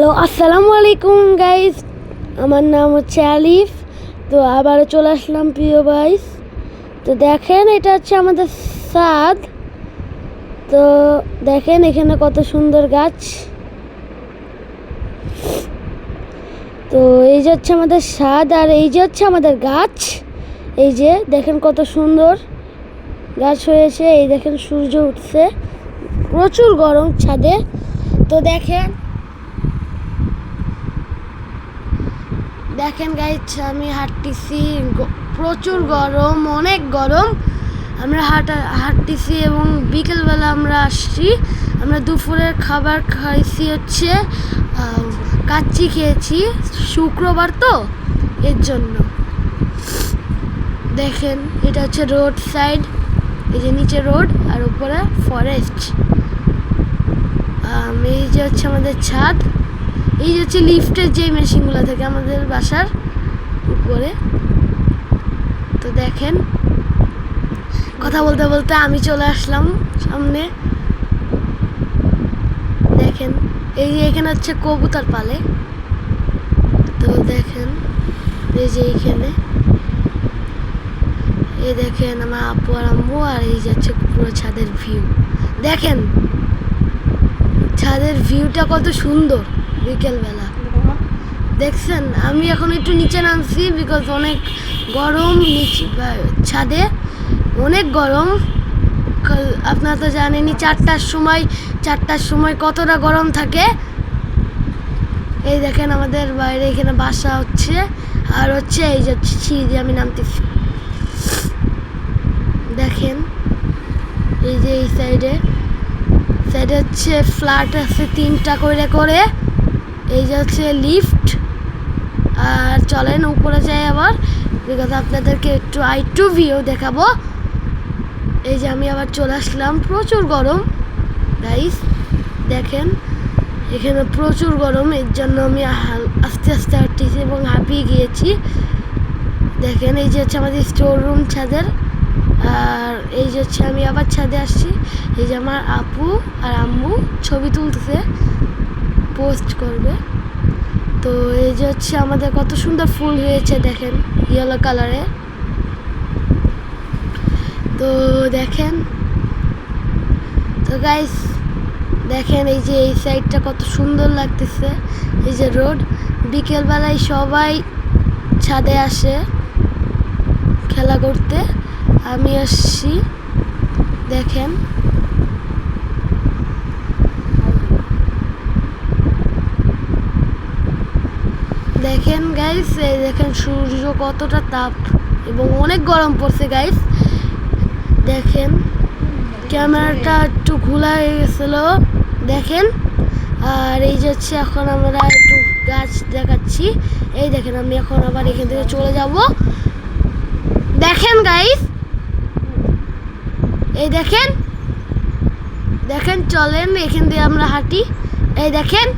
Hello, আসসালামু আলাইকুম guys. আমার নাম হচ্ছে আলিফ। তো আবারও চলে আসলাম প্রিয় গাইস। তো দেখেন, এটা হচ্ছে আমাদের ছাদ। তো দেখেন এখানে কত সুন্দর গাছ। তো এই যে হচ্ছে আমাদের ছাদ, আর এই যে হচ্ছে আমাদের গাছ। এই যে দেখেন কত সুন্দর গাছ হয়েছে। এই দেখেন সূর্য উঠছে, প্রচুর গরম ছাদে। তো দেখেন গাইস, আমি হাঁটতেছি, প্রচুর গরম, অনেক গরম। আমরা হাঁটতেছি এবং বিকেলবেলা আমরা আসছি। আমরা দুপুরের খাবার খাইছি হচ্ছে কাচ্চি খেয়েছি, শুক্রবার তো এর জন্য। দেখেন এটা হচ্ছে রোড সাইড, এই যে নিচে রোড আর উপরে ফরেস্ট। এই যে হচ্ছে আমাদের ছাদ। এই যে হচ্ছে লিফটের যে মেশিনগুলো থাকে আমাদের বাসার উপরে। তো দেখেন, কথা বলতে বলতে আমি চলে আসলাম সামনে। দেখেন এই যে এখানে হচ্ছে কবুতর পালে। তো দেখেন এই যে এইখানে, এই দেখেন আমার আপু আর আম্মু, আর এই যে হচ্ছে পুরো ছাদের ভিউ। দেখেন ছাদের ভিউটা কত সুন্দর বিকেলবেলা। দেখছেন, আমি এখন একটু নিচে নামছি বিকজ অনেক গরম নিচে ছাদে, অনেক গরম। আপনারা তো জানেনই চারটার সময় কতটা গরম থাকে। এই দেখেন আমাদের বাইরে এখানে বাসা হচ্ছে, আর হচ্ছে এই যে সিঁড়ি দিয়ে আমি নামতেছি। দেখেন এই যে এই সাইডে হচ্ছে ফ্ল্যাট আছে 3টা করে। এই যে হচ্ছে লিফট। আর চলেন উপরে যাই আবার, বিকজ আপনাদেরকে একটু ভিউ দেখাবো। এই যে আমি আবার চলে আসলাম, প্রচুর গরম গাইস। দেখেন এখানে প্রচুর গরম, এর জন্য আমি আস্তে আস্তে হাঁটতেছি এবং হাঁপিয়ে গিয়েছি। দেখেন এই যে হচ্ছে আমাদের স্টোর রুম ছাদের। আর এই যে হচ্ছে আমি আবার ছাদে আসছি। এই যে আমার আপু আর আম্মু ছবি তুলতেছে, পোস্ট করবে। তো এই যে হচ্ছে আমাদের কত সুন্দর ফুল হয়েছে, দেখেন ইয়েলো কালারে। তো দেখেন, তো গাইস দেখেন এই যে এই সাইডটা কত সুন্দর লাগতেছে। এই যে রোড, বিকেলবেলায় সবাই ছাদে আসে খেলা করতে, আমি আসছি। দেখেন গাইস, এই দেখেন সূর্য কতটা তাপ এবং অনেক গরম পড়ছে গাইস। দেখেন ক্যামেরাটা একটু ঘোলা হয়ে গেছিল, দেখেন। আর এই যে হচ্ছে এখন আমরা একটু গাছ দেখাচ্ছি। এই দেখেন আমি এখন আবার এখান থেকে চলে যাব। দেখেন গাইস, এই দেখেন চলেন এখান দিয়ে আমরা হাঁটি। এই দেখেন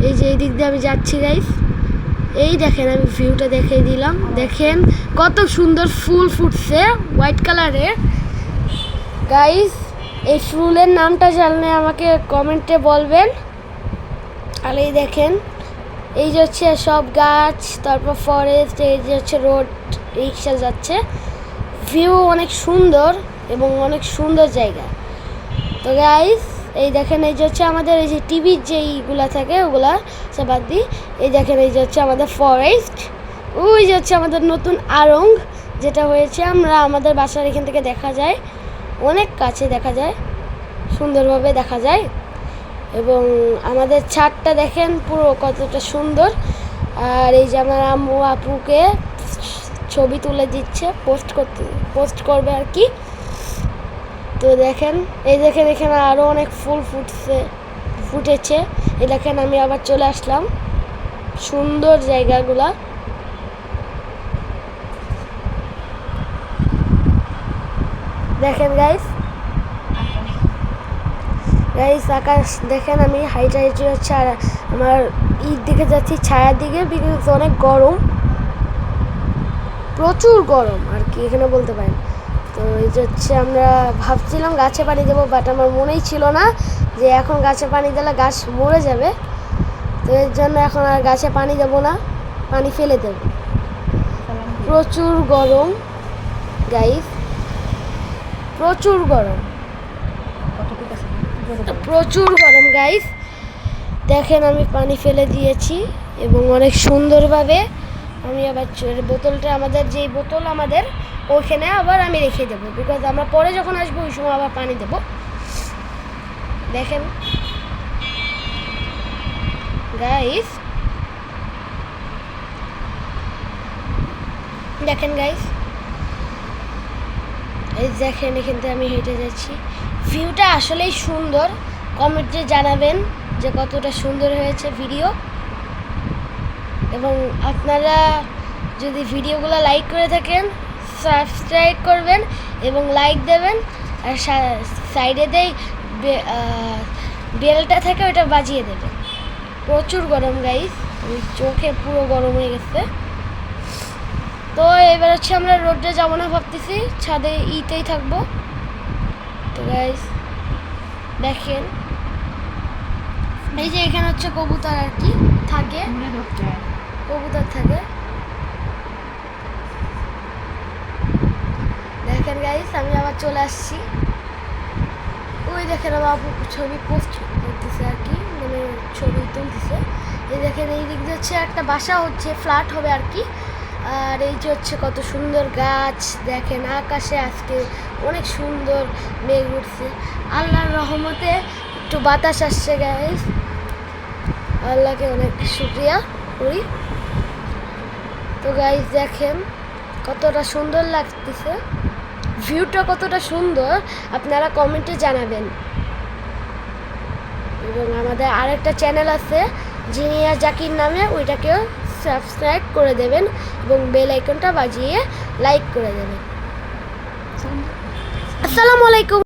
এই যে এই দিক দিয়ে আমি যাচ্ছি গাইস। এই দেখেন আমি ভিউটা দেখিয়ে দিলাম। দেখেন কত সুন্দর ফুল ফুটছে হোয়াইট কালারের গাইস। এই ফুলের নামটা জানলে আমাকে কমেন্টে বলবেন। আর এই দেখেন এই যে হচ্ছে সব গাছ, তারপর ফরেস্ট, এই যে হচ্ছে রোড, রিক্সা যাচ্ছে। ভিউ অনেক সুন্দর এবং অনেক সুন্দর জায়গা। তো গাইস এই দেখেন এই যে হচ্ছে আমাদের এই যে টিভির যেইগুলা থাকে ওগুলা সব বাদ দিই। এই দেখেন এই যে হচ্ছে আমাদের ফরেস্ট। ওই যে হচ্ছে আমাদের নতুন আড়ং যেটা হয়েছে, আমাদের বাসার এখান থেকে দেখা যায়, অনেক কাছে দেখা যায়, সুন্দরভাবে দেখা যায়। এবং আমাদের ছাদটা দেখেন পুরো কতটা সুন্দর। আর এই যে আমার আম্মু আপুকে ছবি তুলে দিচ্ছে, পোস্ট করবে আর কি। তো দেখেন এই দেখেন এখানে আরো অনেক ফুল ফুটেছে। এই দেখেন আমি আবার চলে আসলাম, সুন্দর জায়গাগুলা। দেখেন গাইস আকাশ দেখেন, আমি হাইটে হচ্ছে আর আমার দিকে যাচ্ছি, ছায়ার দিকে, বিকজ অনেক গরম, প্রচুর গরম আর কি এখানে বলতে পারেন। তো এই যে হচ্ছে আমরা ভাবছিলাম গাছে পানি দেবো, বাট আমার মনেই ছিল না যে এখন গাছে পানি দিলে গাছ মরে যাবে। তো এর জন্য এখন আর গাছে পানি দেবো না, পানি ফেলে দেব। প্রচুর গরম গাইস, প্রচুর গরম, প্রচুর গরম গাইস। দেখেন আমি পানি ফেলে দিয়েছি এবং অনেক সুন্দরভাবে আমি আবার বোতলটা, আমাদের যেই বোতল আমাদের ওইখানে আবার আমি রেখে দেবো, বিকজ আমরা পরে যখন আসবো ওই সময় আবার পানি দেবো। দেখেন গাইস, দেখেন গাইস, এই দেখেন এখান থেকে আমি হেঁটে যাচ্ছি। ভিউটা আসলেই সুন্দর। কমেন্টে জানাবেন যে কতটা সুন্দর হয়েছে ভিডিও, এবং আপনারা যদি ভিডিওগুলো লাইক করে থাকেন সাবস্ক্রাইব করবেন এবং লাইক দেবেন, আর সাইডে দেই বেলটা থাকে ওটা বাজিয়ে দেবেন। প্রচুর গরম গাইস, চোখে পুরো গরম হয়ে গেছে। তো এবার হচ্ছে আমরা রোডে যাবো না ভাবতেছি, ছাদে ইতেই থাকবো। তো গাইস দেখেন এই যে এখানে হচ্ছে কবুতর আর কি থাকে, কবুতর থাকে। দেখেন গাইস আমি আবার চলে আসছি। ওই দেখেন আমার আপু ছবি পোস্ট করতেছে আর কি, মানে ছবি তুলতেছে। এই দেখেন এই দিক দিয়ে হচ্ছে একটা বাসা হচ্ছে, ফ্ল্যাট হবে আর কি। আর এই যে হচ্ছে কত সুন্দর গাছ, দেখেন আকাশে আজকে অনেক সুন্দর মেঘ উঠছে। আল্লাহর রহমতে একটু বাতাস আসছে গাইস, আল্লাহকে অনেক শুকরিয়া করি। তো গাইস দেখেন কতটা সুন্দর লাগতেছে, ভিউটা কতটা সুন্দর আপনারা কমেন্টে জানাবেন। এবং আমাদের আরেকটা চ্যানেল আছে জিনিয়া জাকির নামে, ওইটাকেও সাবস্ক্রাইব করে দেবেন এবং বেল আইকনটা বাজিয়ে লাইক করে দেবেন। আসসালামু আলাইকুম।